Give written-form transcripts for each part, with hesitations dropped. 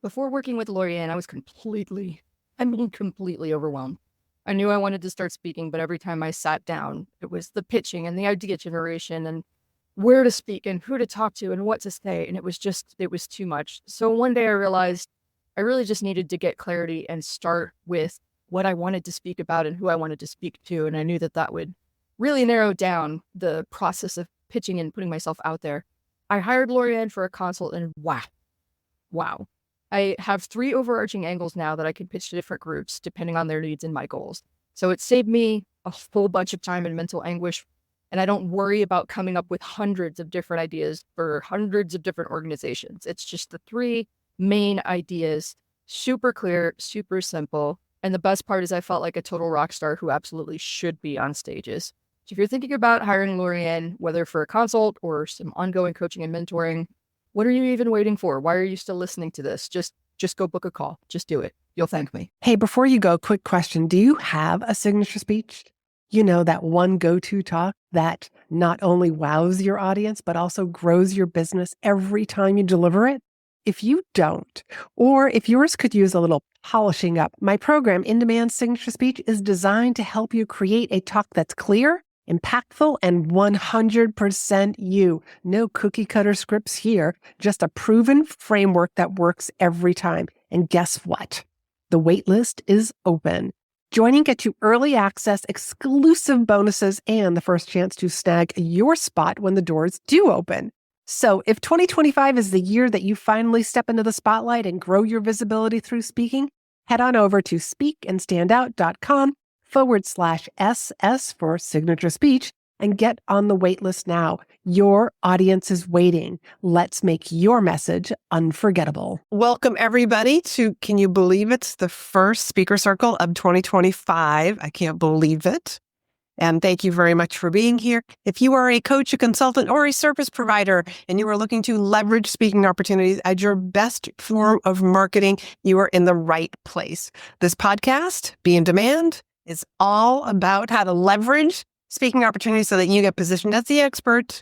Before working with Laurie-Ann, I was completely overwhelmed. I knew I wanted to start speaking, but every time I sat down, it was the pitching and the idea generation and where to speak and who to talk to and what to say. And it was too much. So one day I realized I really just needed to get clarity and start with what I wanted to speak about and who I wanted to speak to. And I knew that that would really narrow down the process of pitching and putting myself out there. I hired Laurie-Ann for a consult and wow. I have three overarching angles now that I can pitch to different groups depending on their needs and my goals. So it saved me a whole bunch of time and mental anguish. And I don't worry about coming up with hundreds of different ideas for hundreds of different organizations. It's just the three main ideas, super clear, super simple. And the best part is I felt like a total rock star who absolutely should be on stages. So if you're thinking about hiring Laurie-Ann, whether for a consult or some ongoing coaching and mentoring, what are you even waiting for? Why are you still listening to this? Just go book a call. Just do it. You'll thank me. Hey, before you go, quick question. Do you have a signature speech? You know, that one go-to talk that not only wows your audience, but also grows your business every time you deliver it? If you don't, or if yours could use a little polishing up, my program, In Demand Signature Speech, is designed to help you create a talk that's clear, impactful, and 100% you. No cookie cutter scripts here, just a proven framework that works every time. And guess what? The waitlist is open. Joining gets you early access, exclusive bonuses, and the first chance to snag your spot when the doors do open. So if 2025 is the year that you finally step into the spotlight and grow your visibility through speaking, head on over to speakandstandout.com/SS for signature speech and get on the waitlist now. Your audience is waiting. Let's make your message unforgettable. Welcome, everybody, to, can you believe it's the first Speaker Circle of 2025? I can't believe it. And thank you very much for being here. If you are a coach, a consultant, or a service provider, and you are looking to leverage speaking opportunities as your best form of marketing, you are in the right place. This podcast, Be in Demand, is all about how to leverage speaking opportunities so that you get positioned as the expert,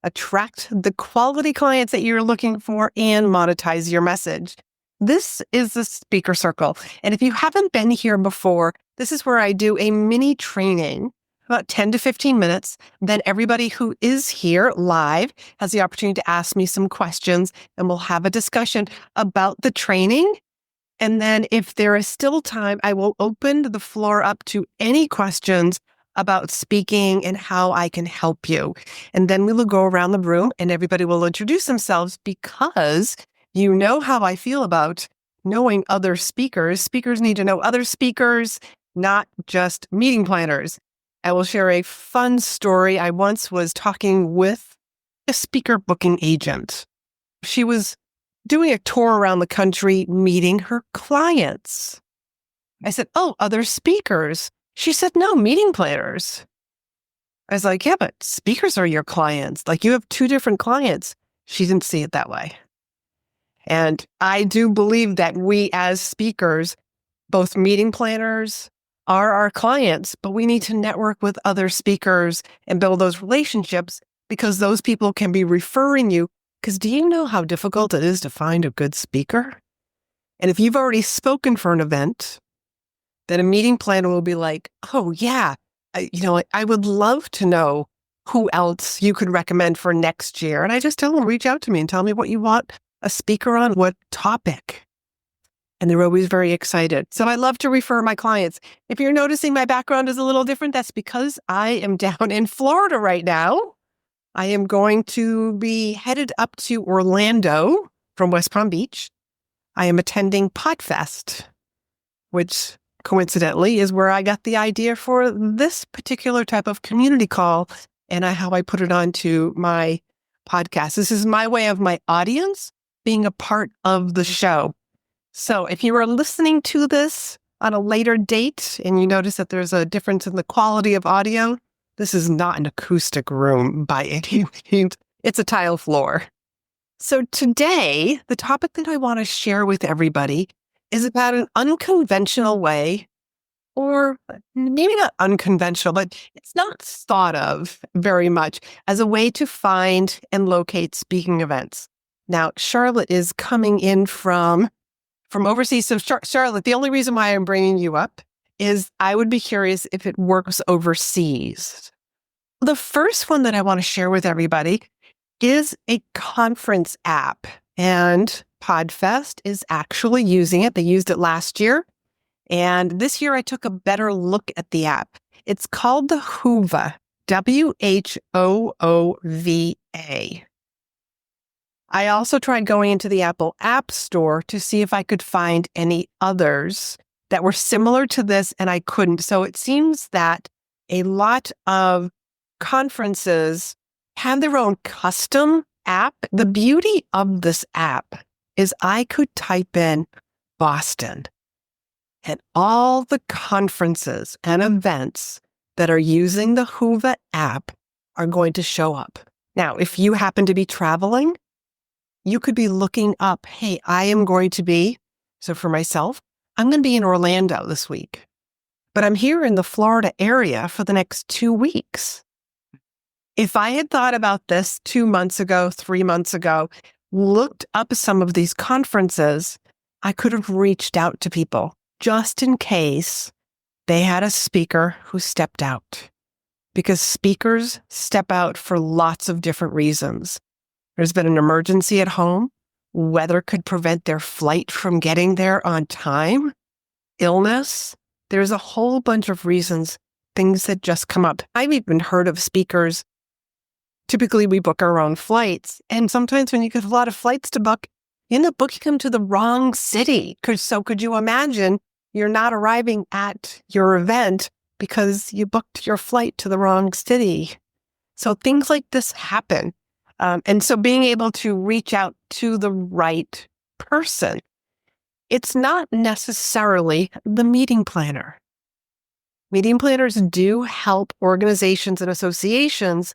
attract the quality clients that you're looking for, and monetize your message. This is the Speaker Circle. And if you haven't been here before, this is where I do a mini training, about 10 to 15 minutes. Then everybody who is here live has the opportunity to ask me some questions, and we'll have a discussion about the training. And then if there is still time, I will open the floor up to any questions about speaking and how I can help you. And then we will go around the room and everybody will introduce themselves, because you know how I feel about knowing other speakers. Speakers need to know other speakers, not just meeting planners. I will share a fun story. I once was talking with a speaker booking agent. She was doing a tour around the country, meeting her clients. I said, "Oh, other speakers." She said, "No, meeting planners." I was like, "Yeah, but speakers are your clients. Like, you have two different clients." She didn't see it that way. And I do believe that we as speakers, both meeting planners, are our clients, but we need to network with other speakers and build those relationships, because those people can be referring you. Because do you know how difficult it is to find a good speaker? And if you've already spoken for an event, then a meeting planner will be like, "Oh yeah, I would love to know who else you could recommend for next year." And I just tell them, reach out to me and tell me what you want a speaker on, what topic. And they're always very excited. So I love to refer my clients. If you're noticing my background is a little different, that's because I am down in Florida right now. I am going to be headed up to Orlando from West Palm Beach. I am attending PodFest, which coincidentally is where I got the idea for this particular type of community call and how I put it onto my podcast. This is my way of my audience being a part of the show. So if you are listening to this on a later date and you notice that there's a difference in the quality of audio, this is not an acoustic room by any means. It's a tile floor. So today, the topic that I want to share with everybody is about an unconventional way, or maybe not unconventional, but it's not thought of very much as a way to find and locate speaking events. Now, Charlotte is coming in from from overseas. So Charlotte, the only reason why I'm bringing you up is I would be curious if it works overseas. The first one that I want to share with everybody is a conference app, and Podfest is actually using it. They used it last year, and this year I took a better look at the app. It's called the Whova, Whoova. I also tried going into the Apple App Store to see if I could find any others that were similar to this, and I couldn't. So it seems that a lot of conferences have their own custom app. The beauty of this app is I could type in Boston, and all the conferences and events that are using the Whova app are going to show up. Now, if you happen to be traveling, you could be looking up, hey, I am going to be, so for myself, I'm going to be in Orlando this week, but I'm here in the Florida area for the next 2 weeks. If I had thought about this 2 months ago, 3 months ago, looked up some of these conferences, I could have reached out to people just in case they had a speaker who stepped out, because speakers step out for lots of different reasons. There's been an emergency at home. Weather could prevent their flight from getting there on time. Illness. There's a whole bunch of reasons, things that just come up. I've even heard of speakers. Typically, we book our own flights. And sometimes when you get a lot of flights to book, you end up booking them to the wrong city. So could you imagine you're not arriving at your event because you booked your flight to the wrong city? So things like this happen. And so being able to reach out to the right person, it's not necessarily the meeting planner. Meeting planners do help organizations and associations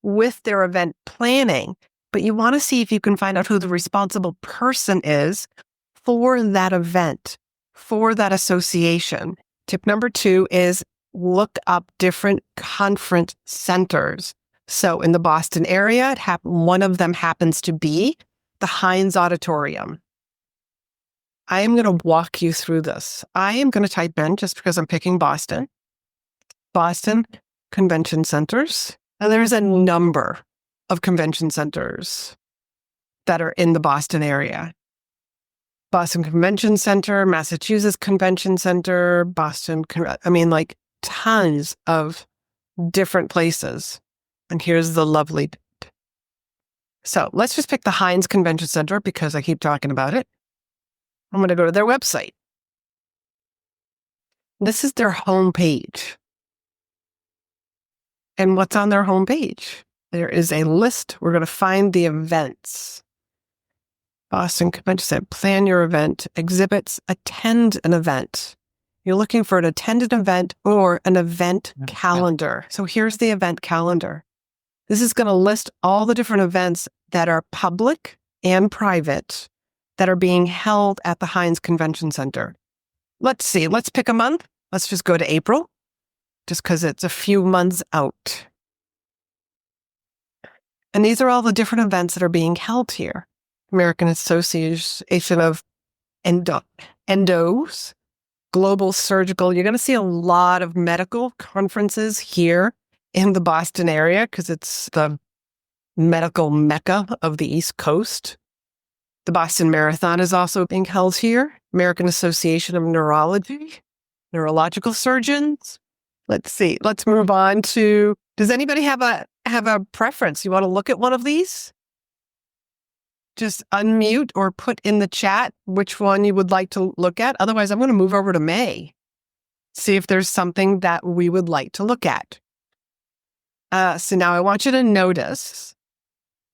with their event planning, but you want to see if you can find out who the responsible person is for that event, for that association. Tip number 2 is look up different conference centers. So in the Boston area, one of them happens to be the Heinz Auditorium. I am going to walk you through this. I am going to type in, just because I'm picking Boston Convention Centers. And there's a number of convention centers that are in the Boston area. Boston Convention Center, Massachusetts Convention Center, tons of different places. And here's the lovely. So let's just pick the Heinz Convention Center because I keep talking about it. I'm going to go to their website. This is their homepage. And what's on their homepage? There is a list. We're going to find the events. Boston Convention Center, plan your event, exhibits, attend an event. You're looking for an attended event or an event calendar. So here's the event calendar. This is going to list all the different events that are public and private that are being held at the Heinz Convention Center. Let's see. Let's pick a month. Let's just go to April, just because it's a few months out. And these are all the different events that are being held here. American Association of Endos, Global Surgical. You're going to see a lot of medical conferences here in the Boston area because it's the medical mecca of the East Coast. The Boston Marathon is also being held here. American Association of Neurological Surgeons. Let's see. Let's move on to, does anybody have a preference? You want to look at one of these? Just unmute or put in the chat which one you would like to look at. Otherwise, I'm going to move over to May. See if there's something that we would like to look at. So now I want you to notice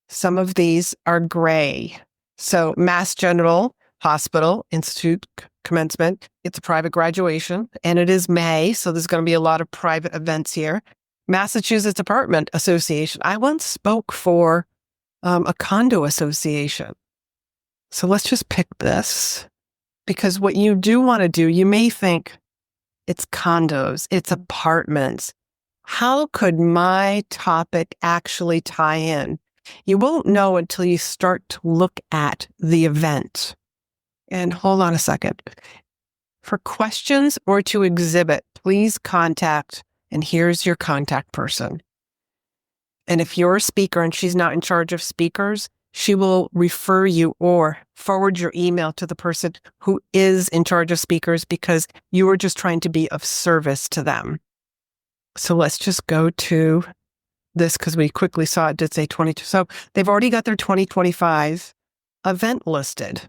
some of these are gray. So Mass General Hospital Institute commencement. It's a private graduation and it is May. So there's going to be a lot of private events here. Massachusetts Apartment Association. I once spoke for a condo association. So let's just pick this because what you do want to do, you may think it's condos, it's apartments. How could my topic actually tie in? You won't know until you start to look at the event. And hold on a second. For questions or to exhibit, please contact, and here's your contact person. And if you're a speaker and she's not in charge of speakers, she will refer you or forward your email to the person who is in charge of speakers because you are just trying to be of service to them. So let's just go to this because we quickly saw it did say 22. So they've already got their 2025 event listed.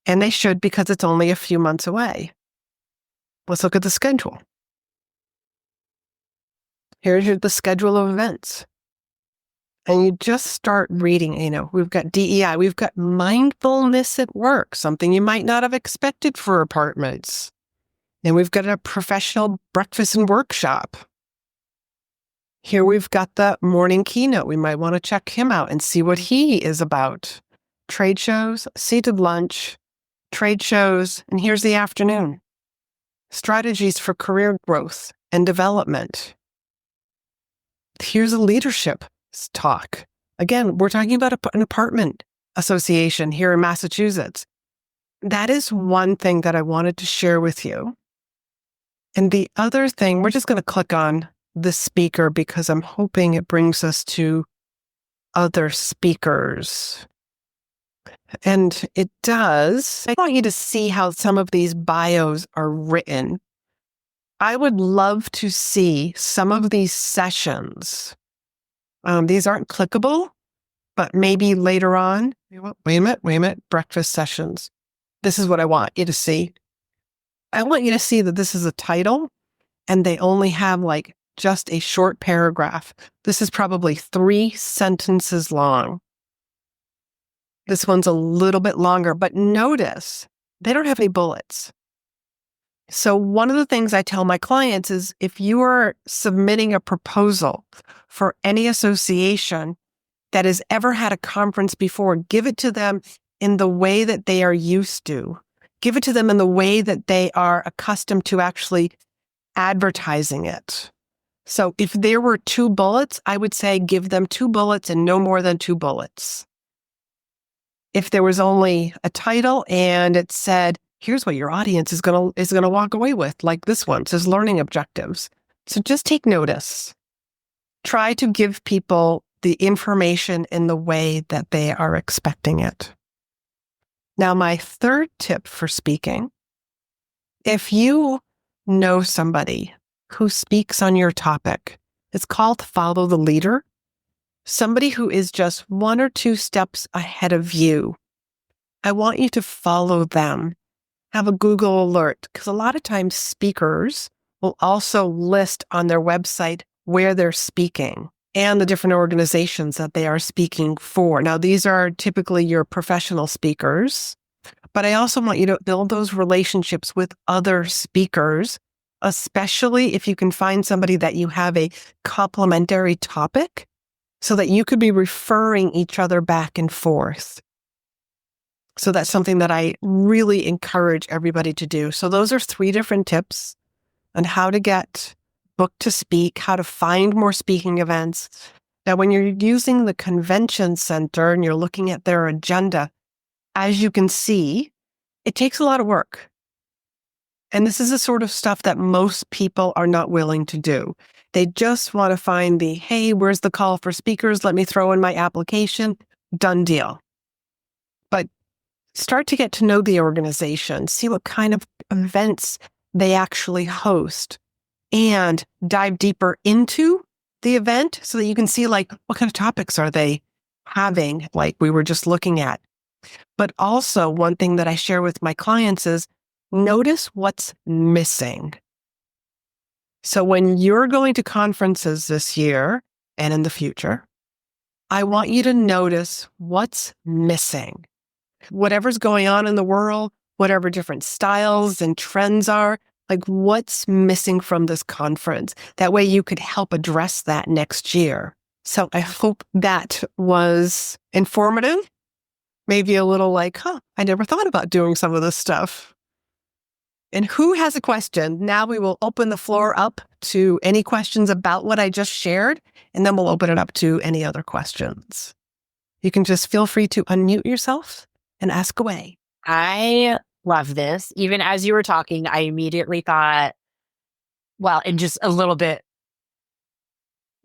And they should because it's only a few months away. Let's look at the schedule. Here's the schedule of events. And you just start reading, we've got DEI, we've got mindfulness at work, something you might not have expected for apartments. And we've got a professional breakfast and workshop. Here we've got the morning keynote. We might want to check him out and see what he is about. Trade shows, seated lunch, trade shows, and here's the afternoon. Strategies for career growth and development. Here's a leadership talk. Again, we're talking about an apartment association here in Massachusetts. That is one thing that I wanted to share with you. And the other thing, we're just going to click on the speaker because I'm hoping it brings us to other speakers. And it does. I want you to see how some of these bios are written. I would love to see some of these sessions. These aren't clickable, but maybe later on. Wait a minute. Breakfast sessions. This is what I want you to see. I want you to see that this is a title and they only have just a short paragraph. This is probably 3 sentences long. This one's a little bit longer, but notice they don't have any bullets. So one of the things I tell my clients is if you are submitting a proposal for any association that has ever had a conference before, give it to them in the way that they are used to. Give it to them in the way that they are accustomed to actually advertising it. So if there were 2 bullets, I would say give them 2 bullets and no more than 2 bullets. If there was only a title and it said, here's what your audience is going to walk away with, like this one says learning objectives. So just take notice. Try to give people the information in the way that they are expecting it. Now, my third tip for speaking, if you know somebody who speaks on your topic, it's called follow the leader. Somebody who is just 1 or 2 steps ahead of you. I want you to follow them. Have a Google alert, because a lot of times speakers will also list on their website where they're speaking and the different organizations that they are speaking for. Now, these are typically your professional speakers, but I also want you to build those relationships with other speakers, especially if you can find somebody that you have a complementary topic so that you could be referring each other back and forth. So that's something that I really encourage everybody to do. So those are 3 different tips on how to get booked to speak, how to find more speaking events. Now, when you're using the convention center and you're looking at their agenda, as you can see, it takes a lot of work. And this is the sort of stuff that most people are not willing to do. They just want to find hey, where's the call for speakers? Let me throw in my application. Done deal. But start to get to know the organization, see what kind of events they actually host, and dive deeper into the event so that you can see what kind of topics are they having, like we were just looking at. But also one thing that I share with my clients is notice what's missing. So when you're going to conferences this year and in the future, I want you to notice what's missing. Whatever's going on in the world, whatever different styles and trends are, what's missing from this conference? That way you could help address that next year. So I hope that was informative. Maybe a little I never thought about doing some of this stuff. And who has a question? Now we will open the floor up to any questions about what I just shared, and then we'll open it up to any other questions. You can just feel free to unmute yourself and ask away. I love this. Even as you were talking, I immediately thought, well, and just a little bit,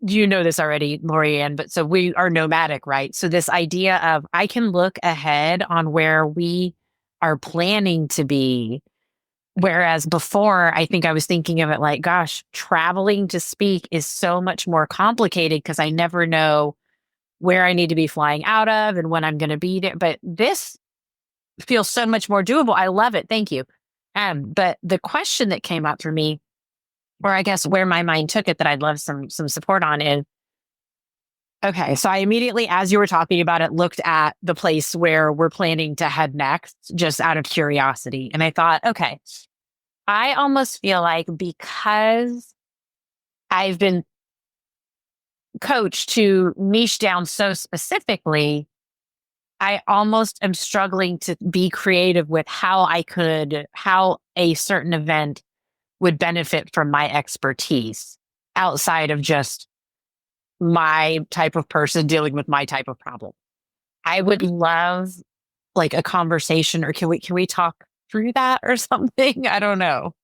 you know this already, Laurie-Ann, but so we are nomadic, right? So this idea of I can look ahead on where we are planning to be. Whereas before, I think I was thinking of it like, gosh, traveling to speak is so much more complicated because I never know where I need to be flying out of and when I'm going to be there. But this feels so much more doable. I love it. Thank you. But the question that came up for me, or I guess where my mind took it that I'd love some support on is, okay, so I immediately, as you were talking about it, looked at the place where we're planning to head next, just out of curiosity. And I thought, okay, I almost feel like because I've been coached to niche down so specifically, I almost am struggling to be creative with how a certain event would benefit from my expertise outside of just my type of person dealing with my type of problem. I would love like a conversation, or can we talk through that or something? I don't know.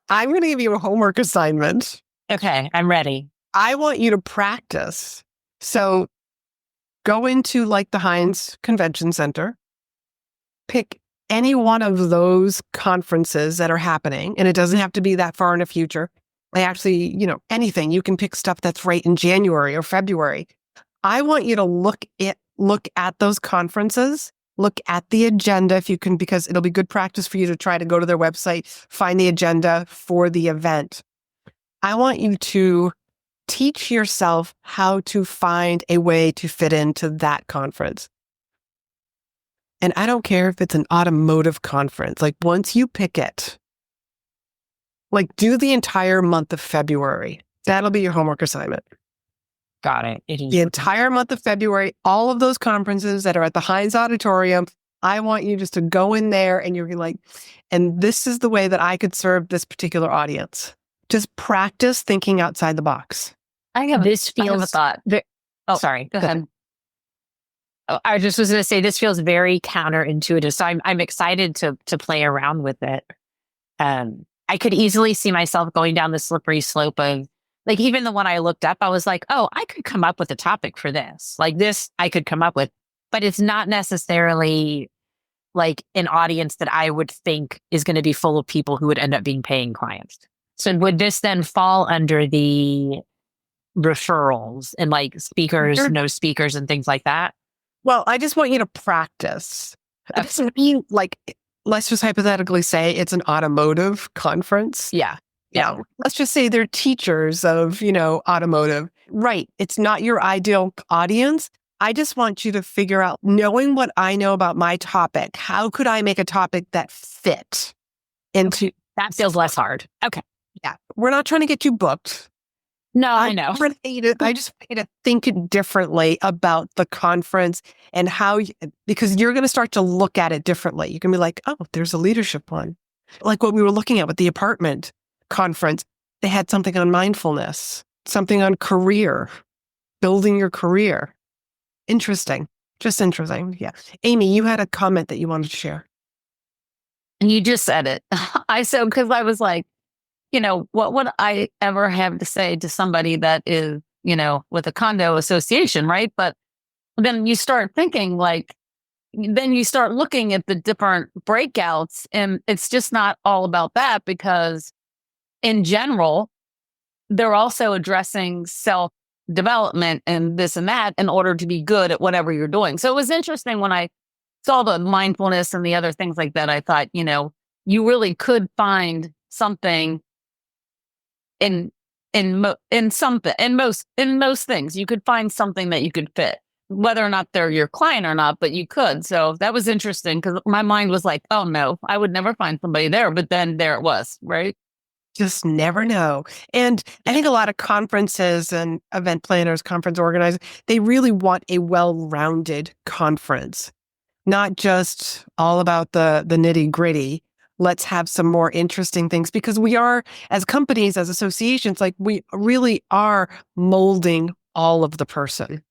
I'm going to give you a homework assignment. Okay, I'm ready. I want you to practice. So go into like the Heinz Convention Center, pick any one of those conferences that are happening, and it doesn't have to be that far in the future. I actually, anything. You can pick stuff that's right in January or February. I want you to look at those conferences, look at the agenda if you can, because it'll be good practice for you to try to go to their website, find the agenda for the event. I want you to teach yourself how to find a way to fit into that conference. And I don't care if it's an automotive conference. Like once you pick it, like do the entire month of February. That'll be your homework assignment. Got it. The entire month of February, all of those conferences that are at the Heinz Auditorium, I want you just to go in there and you're like, and this is the way that I could serve this particular audience. Just practice thinking outside the box. I have a thought. Sorry. Go ahead. I just was going to say this feels very counterintuitive, so I'm excited to play around with it. I could easily see myself going down the slippery slope of like even the one I looked up. I was like, oh, I could come up with a topic for this. Like this, I could come up with, but it's not necessarily like an audience that I would think is going to be full of people who would end up being paying clients. So would this then fall under the referrals and like speakers, no speakers, and things like that? Well, I just want you to practice. It doesn't mean like, let's just hypothetically say it's an automotive conference. Yeah. Let's just say they're teachers of, automotive. Right. It's not your ideal audience. I just want you to figure out, knowing what I know about my topic, how could I make a topic that fit into... That feels less hard. Okay. Yeah. We're not trying to get you booked. No, I know. I just want you to think differently about the conference and because you're going to start to look at it differently. You can be like, oh, there's a leadership one. Like what we were looking at with the apartment conference, they had something on mindfulness, something on career, building your career. Interesting. Just interesting. Yeah. Amy, you had a comment that you wanted to share. You just said it. Because I was like, what would I ever have to say to somebody that is, with a condo association, right? But then you start thinking then you start looking at the different breakouts, and it's just not all about that, because in general, they're also addressing self-development and this and that in order to be good at whatever you're doing. So it was interesting when I saw the mindfulness and the other things like that. I thought, you really could find something in most things. You could find something that you could fit, whether or not they're your client or not, but you could. So that was interesting because my mind was like, oh no, I would never find somebody there. But then there it was, right? Just never know. And I think a lot of conferences and event planners, conference organizers, they really want a well-rounded conference, not just all about the nitty gritty. Let's have some more interesting things, because we are, as companies, as associations, like we really are molding all of the person,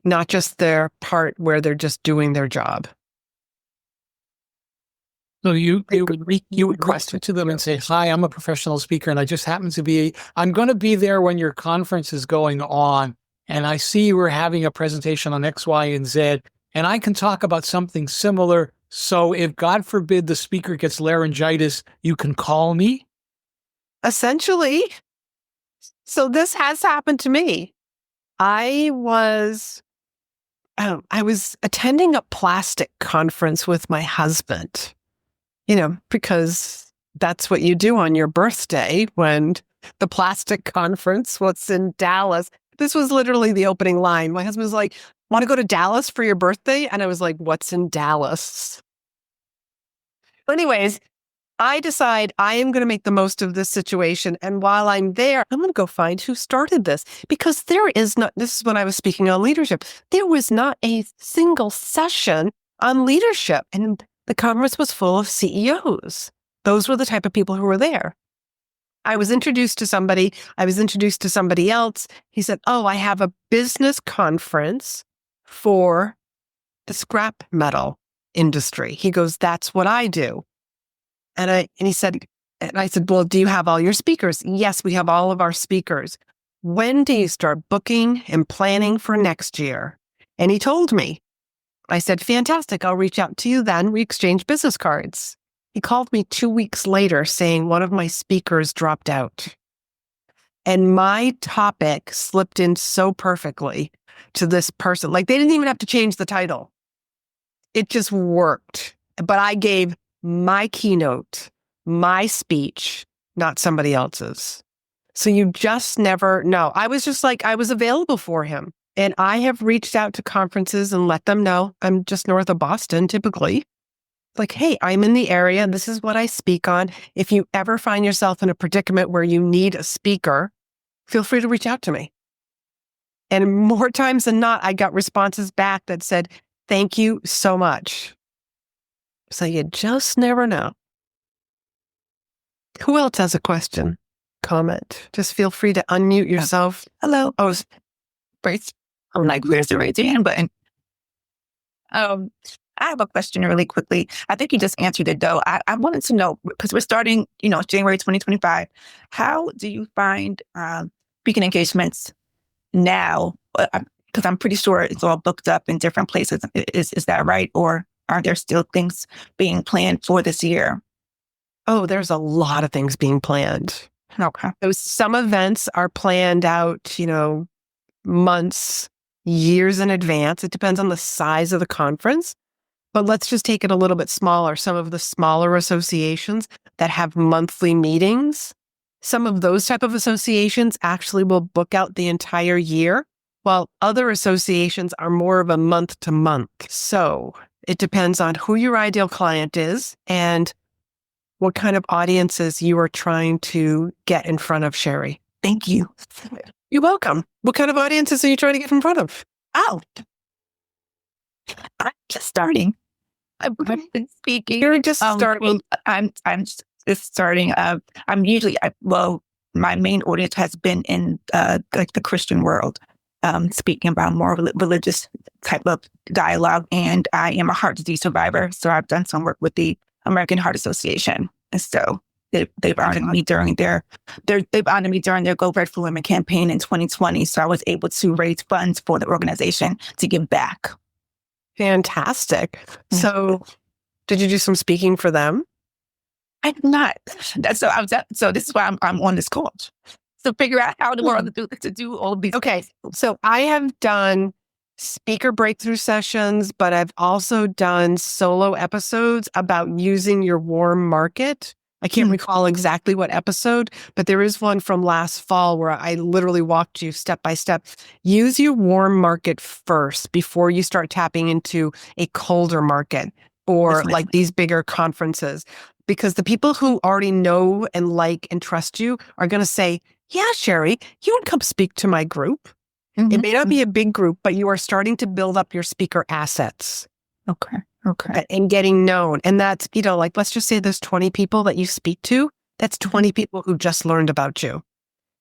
not just their part where they're just doing their job. So you would request to them and say, "Hi, I'm a professional speaker, and I just happen to be. I'm going to be there when your conference is going on, and I see you were having a presentation on X, Y, and Z, and I can talk about something similar. So if God forbid the speaker gets laryngitis, you can call me." Essentially. So this has happened to me. I was attending a plastic conference with my husband, because that's what you do on your birthday when the plastic conference was in Dallas. This was literally the opening line. My husband was like, "Want to go to Dallas for your birthday?" And I was like, "What's in Dallas?" Anyways, I decide I am going to make the most of this situation. And while I'm there, I'm going to go find who started this, because this is when I was speaking on leadership. There was not a single session on leadership. And the conference was full of CEOs. Those were the type of people who were there. I was introduced to somebody. I was introduced to somebody else. He said, "Oh, I have a business conference for the scrap metal industry." He goes, "That's what I do." And I said, "Well, do you have all your speakers?" "Yes, we have all of our speakers." "When do you start booking and planning for next year?" And he told me. I said, "Fantastic. I'll reach out to you then." We exchanged business cards. He called me 2 weeks later saying one of my speakers dropped out. And my topic slipped in so perfectly to this person. Like, they didn't even have to change the title. It just worked. But I gave my keynote, my speech, not somebody else's. So you just never know. I was available for him. And I have reached out to conferences and let them know I'm just north of Boston, typically. Like, "Hey, I'm in the area. This is what I speak on. If you ever find yourself in a predicament where you need a speaker, feel free to reach out to me." And more times than not, I got responses back that said, "Thank you so much." So you just never know. Who else has a question, comment? Just feel free to unmute yourself. Hello. Oh, first, I'm like, where's the raise your hand button? I have a question really quickly. I think you just answered it though. I wanted to know, because we're starting, January 2025. How do you find speaking engagements now? Because I'm pretty sure it's all booked up in different places. Is that right? Or are there still things being planned for this year? Oh, there's a lot of things being planned. Okay. Some events are planned out, months, years in advance. It depends on the size of the conference. But let's just take it a little bit smaller. Some of the smaller associations that have monthly meetings, some of those type of associations actually will book out the entire year, while other associations are more of a month to month. So it depends on who your ideal client is and what kind of audiences you are trying to get in front of, Sherry. Thank you. You're welcome. What kind of audiences are you trying to get in front of? Oh, I'm just starting. I've been speaking. You're just starting. I'm just starting. My main audience has been in like the Christian world, speaking about more religious type of dialogue. And I am a heart disease survivor, so I've done some work with the American Heart Association, and so they've honored me during their Go Red for Women campaign in 2020. So I was able to raise funds for the organization to give back. Fantastic. So did you do some speaking for them? I did not. So this is why I'm on this course. So figure out how in the world to do all of these. Okay. So I have done speaker breakthrough sessions, but I've also done solo episodes about using your warm market. I can't recall exactly what episode, but there is one from last fall where I literally walked you step by step. Use your warm market first before you start tapping into a colder market or like these bigger conferences, because the people who already know and like and trust you are going to say, "Yeah, Sherry, you would come speak to my group." It may not be a big group, but you are starting to build up your speaker assets. Okay. And getting known. And that's, let's just say there's 20 people that you speak to. That's 20 people who just learned about you.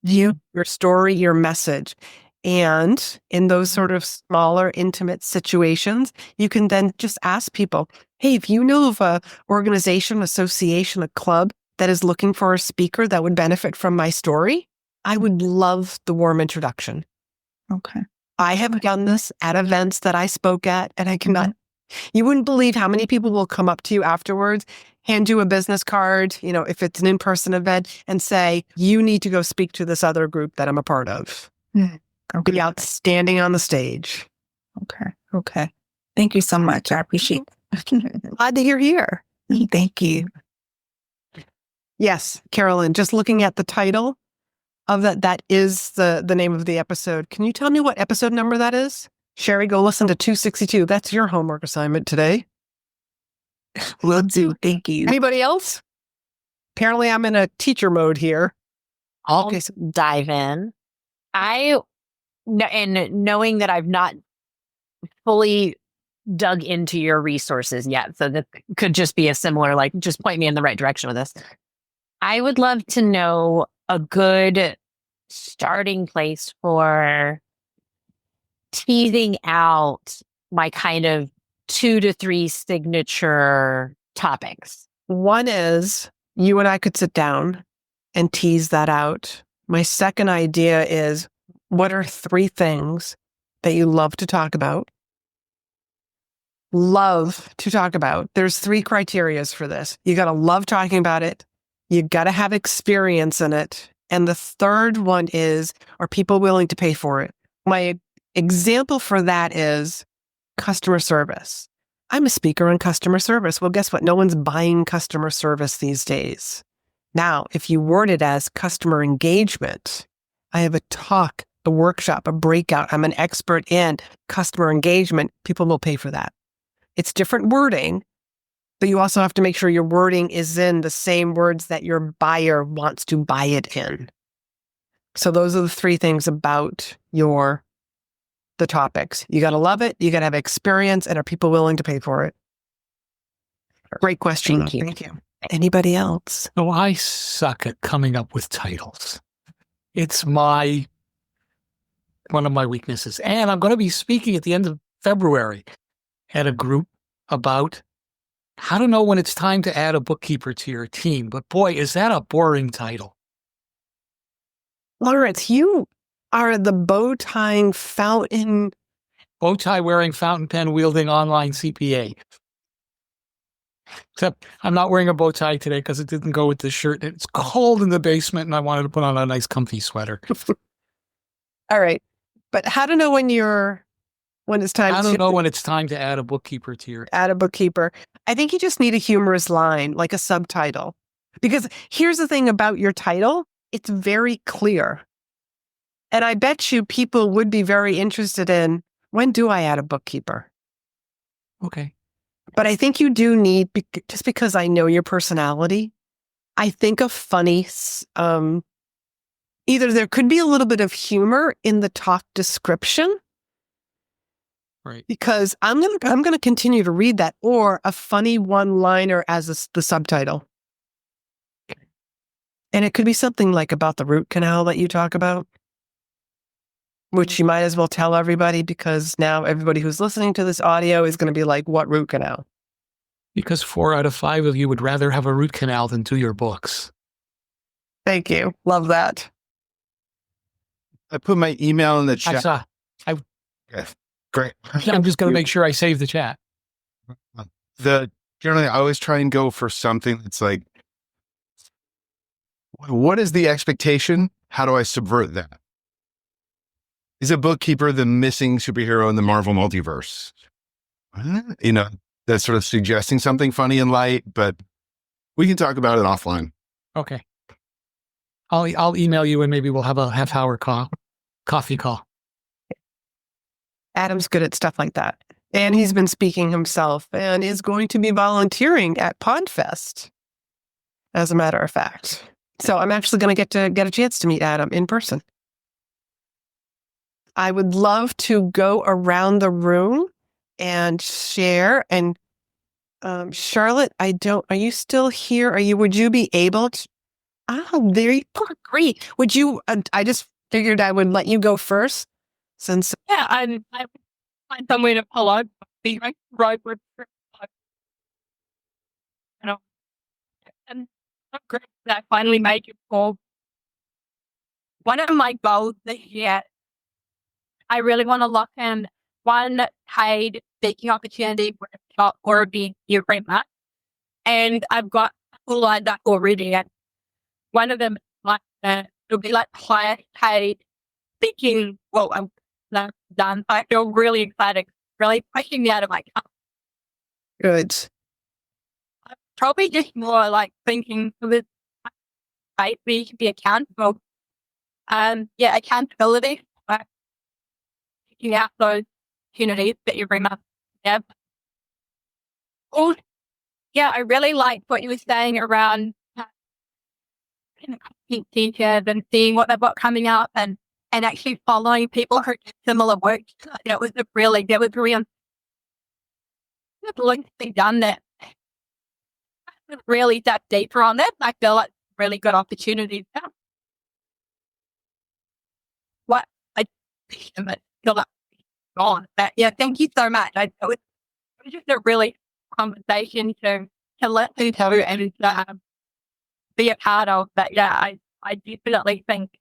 Your story, your message. And in those sort of smaller, intimate situations, you can then just ask people, Hey, if you know of a organization, association, a club that is looking for a speaker that would benefit from my story, I would love the warm introduction. Okay. I have done this at events that I spoke at, and I cannot, you wouldn't believe how many people will come up to you afterwards, hand you a business card, if it's an in-person event, and say, you need to go speak to this other group that I'm a part of. Okay. Be outstanding on the stage. Okay. Thank you so much. I appreciate it. Glad that you're here. Thank you. Yes, Carolyn, just looking at the title of that is the name of the episode. Can you tell me what episode number that is? Sherry, go listen to 262. That's your homework assignment today. Will do. Thank you. Anybody else? Apparently I'm in a teacher mode here. I'll dive in. And knowing that I've not fully dug into your resources yet, so that could just be a similar, just point me in the right direction with this. I would love to know a good starting place for teasing out my kind of 2 to 3 signature topics. One is you and I could sit down and tease that out. My second idea is, what are 3 things that you love to talk about? Love to talk about. There's 3 criterias for this. You got to love talking about it. You got to have experience in it. And the third one is, are people willing to pay for it? My example for that is customer service. I'm a speaker on customer service. Well, guess what? No one's buying customer service these days. Now, if you word it as customer engagement, I have a talk, a workshop, a breakout. I'm an expert in customer engagement. People will pay for that. It's different wording, but you also have to make sure your wording is in the same words that your buyer wants to buy it in. So those are the 3 things about the topics. You got to love it. You got to have experience, and are people willing to pay for it? Great question. Thank you. Anybody else? Oh, I suck at coming up with titles. It's one of my weaknesses. And I'm going to be speaking at the end of February at a group about how to know when it's time to add a bookkeeper to your team. But boy, is that a boring title. Lawrence, you are the bow tie wearing, fountain pen wielding online CPA. Except I'm not wearing a bow tie today because it didn't go with the shirt. It's cold in the basement and I wanted to put on a nice comfy sweater. All right. But how to know when it's time I don't know when it's time to add a bookkeeper to your... Add a bookkeeper. I think you just need a humorous line, like a subtitle. Because here's the thing about your title. It's very clear. And I bet you people would be very interested in, when do I add a bookkeeper? Okay. But I think you do need, just because I know your personality, I think a funny, either there could be a little bit of humor in the talk description, right? Because I'm gonna continue to read that, or a funny one-liner as the subtitle. And it could be something like about the root canal that you talk about, which you might as well tell everybody, because now everybody who's listening to this audio is going to be like, what root canal? Because 4 out of 5 of you would rather have a root canal than do your books. Thank you. Love that. I put my email in the chat. I saw. Yeah, great. I'm just going to make sure I save the chat. Generally, I always try and go for something that's like, what is the expectation? How do I subvert that? Is a bookkeeper the missing superhero in the Marvel multiverse? That's sort of suggesting something funny and light, but we can talk about it offline. Okay. I'll email you and maybe we'll have a half-hour coffee call. Adam's good at stuff like that. And he's been speaking himself and is going to be volunteering at PodFest, as a matter of fact. So I'm actually going to get a chance to meet Adam in person. I would love to go around the room and share. And Charlotte, are you still here? Would you be able to? Very great. Would you? I just figured I would let you go first, since I find some way to pull out. Right. great that I finally made your call. One of my goals this year, I really want to lock in one paid speaking opportunity workshop or a big every month. And I've got people lined up already. And one of them, like, it'll be like highest paid speaking. Well, I'm not done. I feel really excited, really pushing me out of my comfort. Good. Probably just more like thinking of it, right? We should be accountable. Accountability. Like picking out those opportunities that you bring up. Yeah. Oh, yeah, I really like what you were saying around teachers and seeing what they've got coming up and actually following people who do similar work. That was really done that. Really that deeper on that. I feel like really good opportunities. What I feel like gone. But yeah, thank you so much. It was just a really conversation to let people and be a part of. But yeah, I definitely think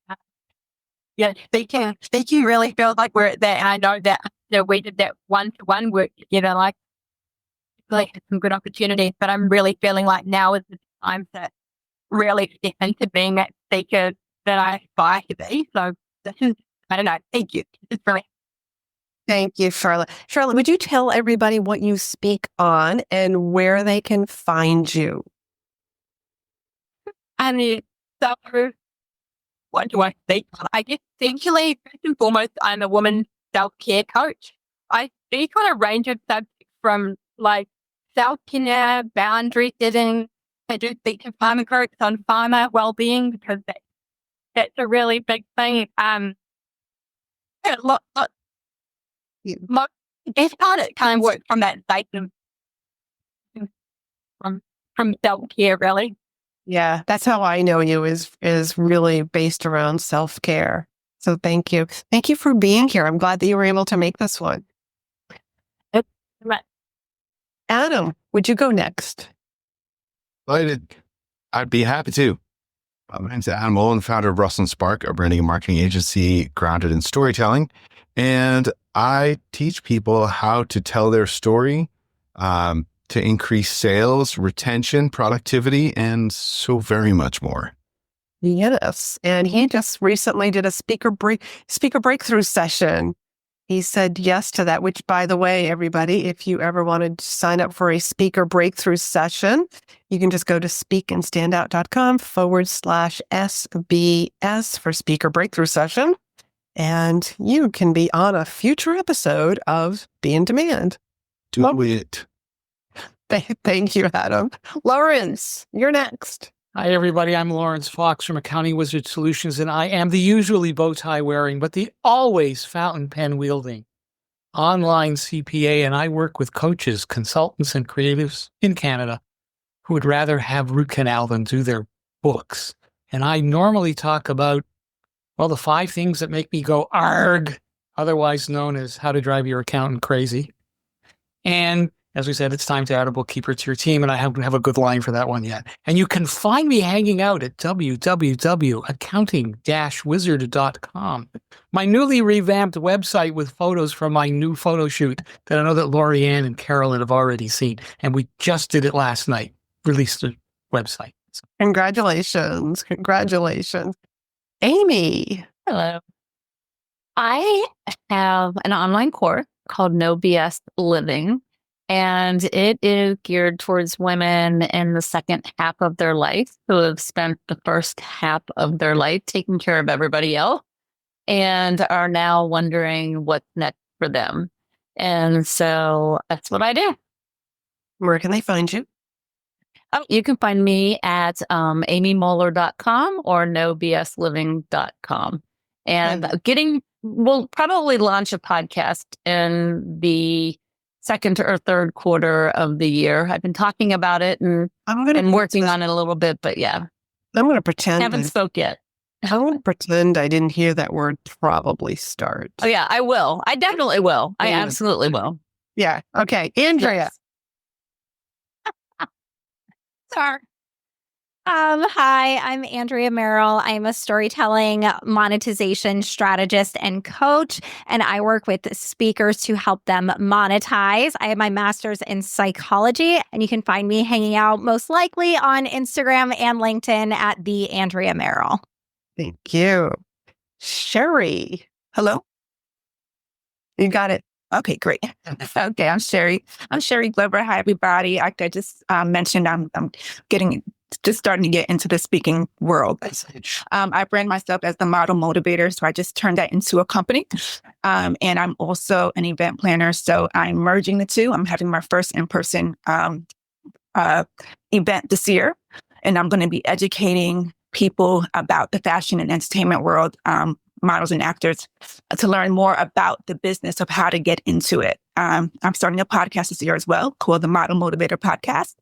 speaking really feels like we're at that. And I know that we did that one-to-one work together, like some good opportunities. But I'm really feeling like now is the time to really step into being that speaker that I aspire to be. So this is, I don't know. Thank you. It's brilliant. Thank you, Charlotte. Charlotte, would you tell everybody what you speak on and where they can find you? So what do I speak on? I guess essentially, first and foremost, I'm a woman self-care coach. I speak on a range of subjects from like self-care, boundary setting. I do speak to farmer groups on farmer well-being because that's a really big thing. It's part of kind of work from that state of from self-care, really. Yeah, that's how I know you is really based around self-care. So thank you. Thank you for being here. I'm glad that you were able to make this one. Adam, would you go next? I'd be happy to. My name's Adam Olin, founder of Russell & Spark, a branding and marketing agency grounded in storytelling. And I teach people how to tell their story, to increase sales, retention, productivity, and so very much more. Yes. And he just recently did a speaker breakthrough session. He said yes to that, which, by the way, everybody, if you ever wanted to sign up for a speaker breakthrough session, you can just go to speakandstandout.com/SBS for speaker breakthrough session. And you can be on a future episode of Be in Demand. Do it. Thank you, Adam. Lawrence, you're next. Hi, everybody. I'm Lawrence Fox from Accounting Wizard Solutions, and I am the usually bow tie wearing, but the always fountain pen wielding online CPA, and I work with coaches, consultants, and creatives in Canada who would rather have root canal than do their books. And I normally talk about, well, the 5 things that make me go arg, otherwise known as how to drive your accountant crazy. And as we said, it's time to add a bookkeeper to your team, and I haven't have a good line for that one yet. And you can find me hanging out at www.accounting-wizard.com, my newly revamped website with photos from my new photo shoot that I know that Laurie-Ann and Carolyn have already seen, and we just did it last night, released the website. Congratulations. Amy. Hello. I have an online course called No BS Living, and it is geared towards women in the second half of their life who have spent the first half of their life taking care of everybody else and are now wondering what's next for them. And so that's what I do. Where can they find you? You can find me at amymoeller.com or nobsliving.com. And we'll probably launch a podcast in the second or third quarter of the year. I've been talking about it and working on it a little bit, but yeah. I'm going to pretend. Haven't spoke yet. I'm going to pretend I didn't hear that word probably start. Oh yeah, I will. I definitely will. I absolutely will. Yeah. Okay. Andrea. Sorry. Hi, I'm Andrea Merrill. I'm a storytelling monetization strategist and coach, and I work with speakers to help them monetize. I have my master's in psychology, and you can find me hanging out most likely on Instagram and LinkedIn at the Andrea Merrill. Thank you. Sherry, Hello? you got it. Okay, great. Okay, I'm Sherry. I'm Sherry Glover. Hi, everybody. Like I just mentioned, I'm just starting to get into the speaking world. I brand myself as the model motivator, so I just turned that into a company. And I'm also an event planner, so I'm merging the two. I'm having my first in-person event this year, and I'm going to be educating people about the fashion and entertainment world, models and actors, to learn more about the business of how to get into it. I'm starting a podcast this year as well called the Model Motivator Podcast.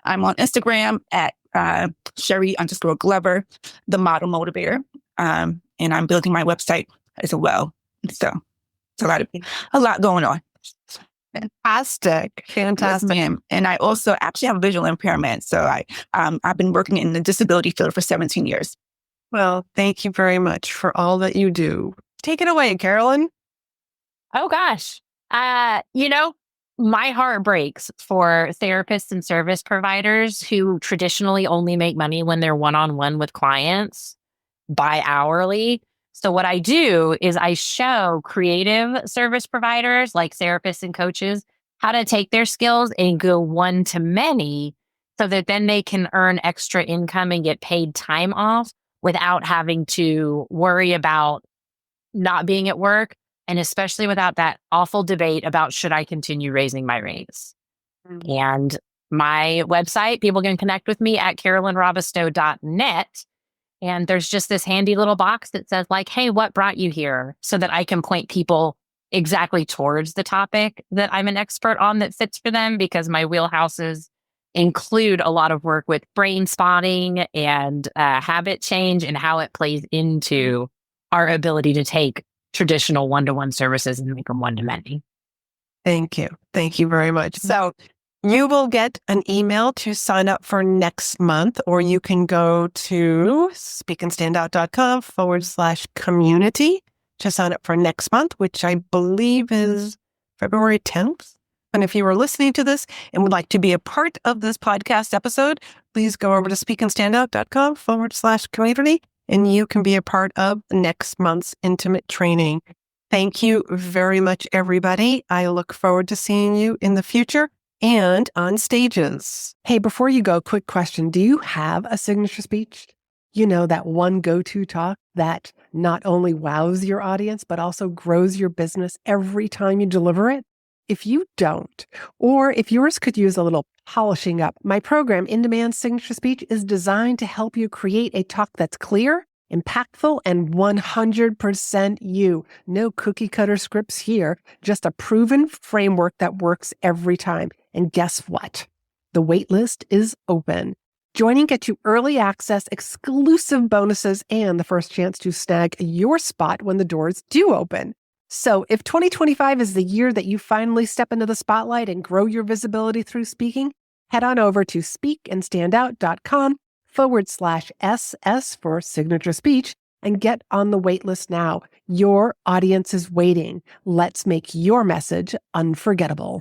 I'm on Instagram at Sherry_Glover, the Model Motivator. And I'm building my website as well. So it's a lot going on. Fantastic. Yes, ma'am. And I also actually have visual impairment. So I've been working in the disability field for 17 years. Well, thank you very much for all that you do. Take it away, Carolyn. Oh gosh. My heart breaks for therapists and service providers who traditionally only make money when they're one-on-one with clients by hourly. So what I do is I show creative service providers like therapists and coaches how to take their skills and go one to many so that then they can earn extra income and get paid time off without having to worry about not being at work, and especially without that awful debate about should I continue raising my rates. And my website, people can connect with me at carolynrobisto.net. And there's just this handy little box that says like, hey, what brought you here? So that I can point people exactly towards the topic that I'm an expert on that fits for them, because my wheelhouses include a lot of work with brain spotting and habit change and how it plays into our ability to take traditional one-to-one services and make them one-to-many. Thank you. Thank you very much. So you will get an email to sign up for next month, or you can go to speakandstandout.com/community to sign up for next month, which I believe is February 10th. And if you are listening to this and would like to be a part of this podcast episode, please go over to speakandstandout.com/community, and you can be a part of next month's intimate training. Thank you very much, everybody. I look forward to seeing you in the future and on stages. Hey, before you go, quick question. Do you have a signature speech? You know, that one go-to talk that not only wows your audience, but also grows your business every time you deliver it? If you don't, or if yours could use a little polishing up, my program, In Demand Signature Speech, is designed to help you create a talk that's clear, impactful, and 100% you. No cookie cutter scripts here, just a proven framework that works every time. And guess what? The waitlist is open. Joining gets you early access, exclusive bonuses, and the first chance to snag your spot when the doors do open. So if 2025 is the year that you finally step into the spotlight and grow your visibility through speaking, head on over to speakandstandout.com/SS for signature speech and get on the waitlist now. Your audience is waiting. Let's make your message unforgettable.